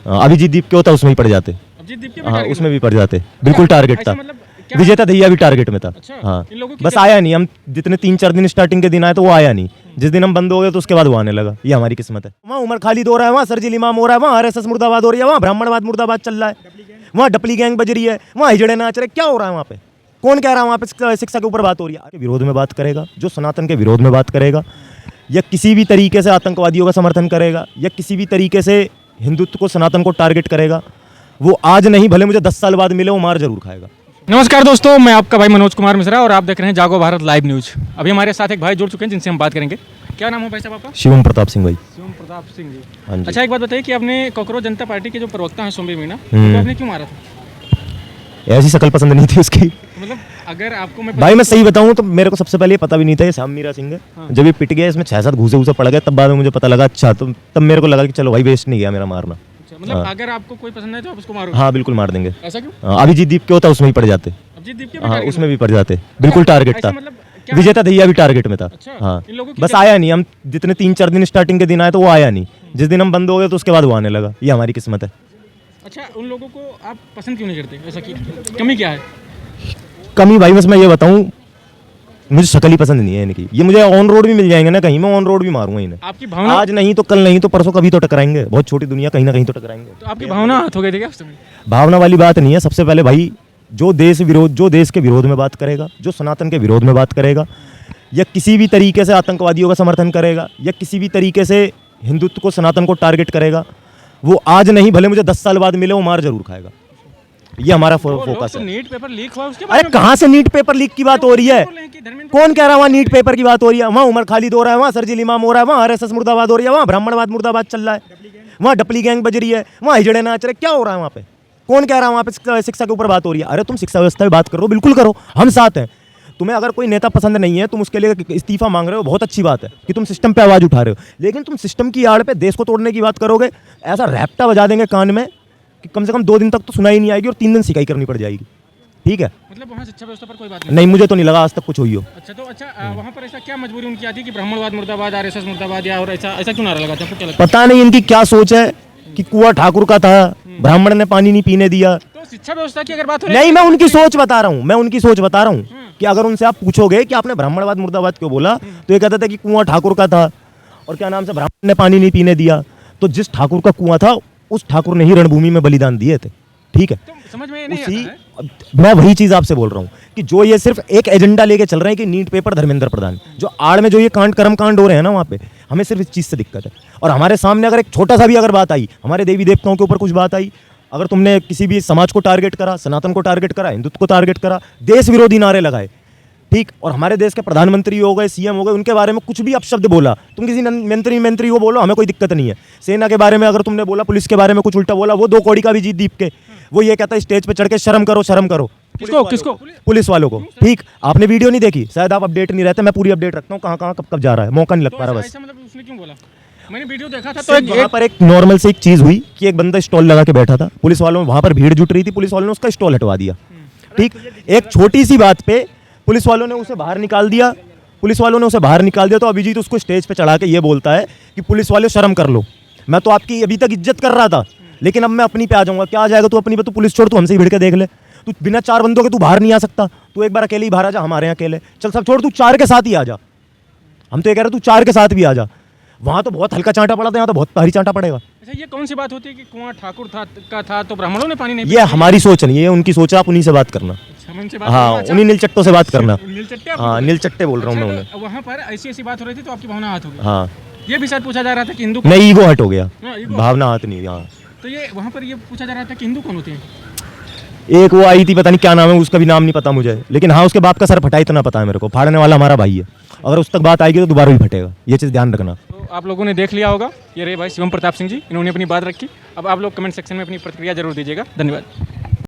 अभिजीत दीप के होता उसमें ही पड़ जाते। अभिजीत दीप के हाँ उसमें भी पड़ जाते, बिल्कुल टारगेट था। मतलब क्या विजेता दहिया भी टारगेट में था। अच्छा, हाँ इन लोगों की बस आया नहीं, हम जितने 3-4 दिन स्टार्टिंग के दिन आए तो वो आया नहीं। जिस दिन हम बंद हो गए तो उसके बाद वो आने लगा। ये हमारी किस्मत है। वहाँ उमर खालिद हो रहा है, वहाँ सरजिल इमाम हो रहा है, वहाँ आरएसएस मुर्दाबाद हो रही है, वहाँ ब्राह्मणवाद मुर्दाबाद चल रहा है, वहाँ डपली गैंग बज रही है, वहाँ हिजड़े नाच रहे। क्या हो रहा है वहाँ पे? कौन कह रहा है वहाँ पे शिक्षा के ऊपर बात हो रही है? विरोध में बात करेगा जो सनातन के विरोध में बात करेगा, या किसी भी तरीके से आतंकवादियों का समर्थन करेगा, या किसी भी तरीके से हिंदुत्व को सनातन को टारगेट करेगा, वो आज नहीं भले मुझे 10 साल बाद मिले, वो मार जरूर खाएगा। नमस्कार दोस्तों, मैं आपका भाई मनोज कुमार मिश्रा और आप देख रहे हैं जागो भारत लाइव न्यूज। अभी हमारे साथ एक भाई जुड़ चुके हैं जिनसे हम बात करेंगे। क्या नाम है भाई साहब आपका? शिवम प्रताप सिंह भाई। शिवम प्रताप सिंह जी। हाँ जी। अच्छा, एक बात बताइए कि आपने कॉकरोच जनता पार्टी के जो प्रवक्ता हैं सोमवीर मीणा, तो आपने क्यों मारा था? ऐसी शक्ल पसंद नहीं थी उसकी। मतलब अगर आपको भाई मैं सही बताऊं तो मेरे को सबसे पहले ये पता भी नहीं था ये श्याम मीरा सिंह है। जब ये पिट गया, इसमें 6-7 घूसे पड़ गए, तब बाद में मुझे पता लगा। अच्छा तो तब मेरे को लगा कि चलो भाई वेस्ट नहीं गया मेरा मारना। मतलब अगर आपको कोई पसंद है तो आप उसको मारो? हाँ बिल्कुल मार देंगे। ऐसा क्यों? अभिजीत दीप के होता उसमें ही पड़ जाते। अभिजीत दीप के हाँ उसमें भी पड़ जाते, बिल्कुल टारगेट था। मतलब क्या? विजेता दहिया भी टारगेट में था। अच्छा, हाँ इन लोगों की बस आया नहीं, हम जितने 3-4 दिन स्टार्टिंग के दिन आए तो वो आया नहीं। जिस दिन हम बंद हो गए तो उसके बाद वो आने लगा। ये हमारी किस्मत है। अच्छा, उन लोगों को आप पसंद क्यों नहीं करते? ऐसा की कमी क्या है? कमी भाई बस मैं ये बताऊं, मुझे शक्ल ही पसंद नहीं है इनकी। ये मुझे ऑन रोड भी मिल जाएंगे ना कहीं, मैं ऑन रोड भी मारूंगा इन्हें। आपकी भावना आज नहीं तो कल, नहीं तो परसों, कभी तो टकराएंगे। बहुत छोटी दुनिया, कहीं ना कहीं तो टकराएंगे। तो आपकी भावना हाथ हो गई थी क्या उस समय? भावना वाली बात नहीं है। सबसे पहले भाई जो देश के विरोध में बात करेगा, जो सनातन के विरोध में बात करेगा, या किसी भी तरीके से आतंकवादियों का समर्थन करेगा, या किसी भी तरीके से हिंदुत्व को सनातन को टारगेट करेगा, वो आज नहीं भले मुझे 10 साल बाद मिले, वो मार जरूर खाएगा। ये हमारा फोकस है। नीट पेपर लीक हुआ उसके अरे कहाँ से नीट पेपर लीक की बात हो रही है? कौन कह रहा है वहाँ नीट पेपर की बात हो रही है? वहाँ उमर खालिद हो रहा है, वहाँ सरजिल इमाम हो रहा है, वहाँ आरएसएस मुर्दाबाद हो रही है, वहाँ ब्राह्मणवाद मुर्दाबाद चल रहा है, वहाँ डपली गैंग बज रही है, वहाँ हिजड़े नाच रहे। क्या हो रहा है वहाँ पे? कौन कह रहा है वहाँ पे शिक्षा के ऊपर बात हो रही है? अरे तुम शिक्षा व्यवस्था में बात करो, बिल्कुल करो, हम साथ हैं। तुम्हें अगर कोई नेता पसंद नहीं है, तुम उसके लिए इस्तीफा मांग रहे हो, बहुत अच्छी बात है कि तुम सिस्टम पे आवाज उठा रहे हो। लेकिन तुम सिस्टम की आड़ पे देश को तोड़ने की बात करोगे, ऐसा रैप्टा बजा देंगे कान में कि कम से कम 2 दिन तक तो सुनाई नहीं आएगी और 3 दिन सिकाई करनी पड़ जाएगी। ठीक है? मतलब वहाँ शिक्षा व्यवस्था पर कोई बात नहीं, मुझे तो नहीं लगा आज तक कुछ हुई हो। अच्छा तो वहाँ पर ऐसा क्या मजबूरी उनकी आती है कि ब्राह्मणवाद मुर्दाबाद, आरएसएस मुर्दाबाद, या और ऐसा क्यों नारा लगाते हैं? आपको क्या लगता पता नहीं इनकी क्या सोच है कि कुआं ठाकुर का था, ब्राह्मण ने पानी नहीं पीने दिया। है? तो शिक्षा व्यवस्था की अगर बात हो नहीं, मैं उनकी सोच बता रहा हूँ, कि अगर उनसे आप पूछोगे कि आपने ब्राह्मणवाद मुर्दाबाद क्यों बोला, तो ये कहता था कि कुआं ठाकुर का था और क्या नाम से ब्राह्मण ने पानी नहीं पीने दिया। तो जिस ठाकुर का कुआं था उस ठाकुर ने ही रणभूमि में बलिदान दिए थे। ठीक है? तो समझ में नहीं आता है? मैं वही चीज आपसे बोल रहा हूँ कि जो ये सिर्फ एक एजेंडा लेके चल रहे हैं कि नीट पेपर धर्मेंद्र प्रधान, जो आड़ में जो ये कर्म कांड हो रहे हैं ना, वहाँ पे हमें सिर्फ इस चीज से दिक्कत है। और हमारे सामने अगर एक छोटा सा भी अगर बात आई, हमारे देवी देवताओं के ऊपर कुछ बात आई, अगर तुमने किसी भी समाज को टारगेट करा, सनातन को टारगेट करा, हिंदुत्व को टारगेट करा, देश विरोधी नारे लगाए, ठीक, और हमारे देश के प्रधानमंत्री हो गए, सीएम हो गए, उनके बारे में कुछ भी अपशब्द बोला, तुम किसी मंत्री को बोलो, हमें कोई दिक्कत नहीं है। सेना के बारे में अगर तुमने बोला, पुलिस के बारे में कुछ उल्टा बोला, वो 2 कौड़ी का भी जीत दीप के, वो ये कहता है स्टेज पे चढ़ के शर्म करो, शर्म करो। किसको? पुलिस वालों को। ठीक, आपने वीडियो नहीं देखी शायद, आप अपडेट नहीं रहते, मैं पूरी अपडेट रखता हूँ, कहाँ कब जा रहा है, मौका नहीं लग पा रहा बस। मतलब उसने क्यों बोला? मैंने वीडियो देखा था तो वहाँ पर एक नॉर्मल से एक चीज हुई कि एक बंदा स्टॉल लगा के बैठा था, पुलिस वालों वहाँ पर भीड़ जुट रही थी, पुलिस वालों ने उसका स्टॉल हटवा दिया। ठीक, एक छोटी सी बात पे पुलिस वालों ने उसे बाहर निकाल दिया, तो अभिजीत उसको स्टेज पे चढ़ा के ये बोलता है कि पुलिस वाले शर्म कर लो। मैं तो आपकी अभी तक इज्जत कर रहा था, लेकिन अब मैं अपनी पे आ जाऊंगा। क्या आ जाएगा तू अपनी पे? तू पुलिस छोड़, तू हमसे ही भिड़ के देख ले। तू बिना 4 बंदों के तू बाहर नहीं आ सकता। तू एक बार अकेले ही बाहर आ जा, हमारे यहाँ अकेले चल, सब छोड़, तू 4 के साथ ही आ जा। हम तो ये कह रहे तू 4 के साथ भी आ जा। वहाँ तो बहुत हल्का चांटा पड़ा था, यहाँ तो बहुत भारी चांटा पड़ेगा। अच्छा, ये कौन सी बात होती है कि कुआं ठाकुर का था तो ब्राह्मणों ने पानी नहीं? ये हमारी सोच नहीं है, उनकी सोच है, आप उन्हीं से बात करना। हाँ, उन्हीं नीलचट्टों से बात करना। हाँ, नीलचट्टे बोल रहा हूँ मैं उन्हें। वहाँ पर ऐसी बात हो रही थी तो आपकी भावना हाथ हो गई? हाँ, ये भी शायद पूछा जा रहा था कि हिंदू नहीं, ईगो हट हो गया, भावना हाथ नहीं। हाँ, तो ये वहाँ पर ये पूछा जा रहा था कि हिंदू कौन होते हैं? एक वो आई थी, पता नहीं क्या नाम है, उसका भी नाम नहीं पता मुझे, लेकिन हाँ उसके बाप का सर फटा इतना पता है मेरे को। फाड़ने वाला हमारा भाई है, अगर उस तक बात आएगी तो दोबारा भी फटेगा, ये चीज़ ध्यान रखना। तो आप लोगों ने देख लिया होगा, ये रहे भाई शिवम प्रताप सिंह जी, इन्होंने अपनी बात रखी। अब आप लोग कमेंट सेक्शन में अपनी प्रतिक्रिया जरूर दीजिएगा। धन्यवाद।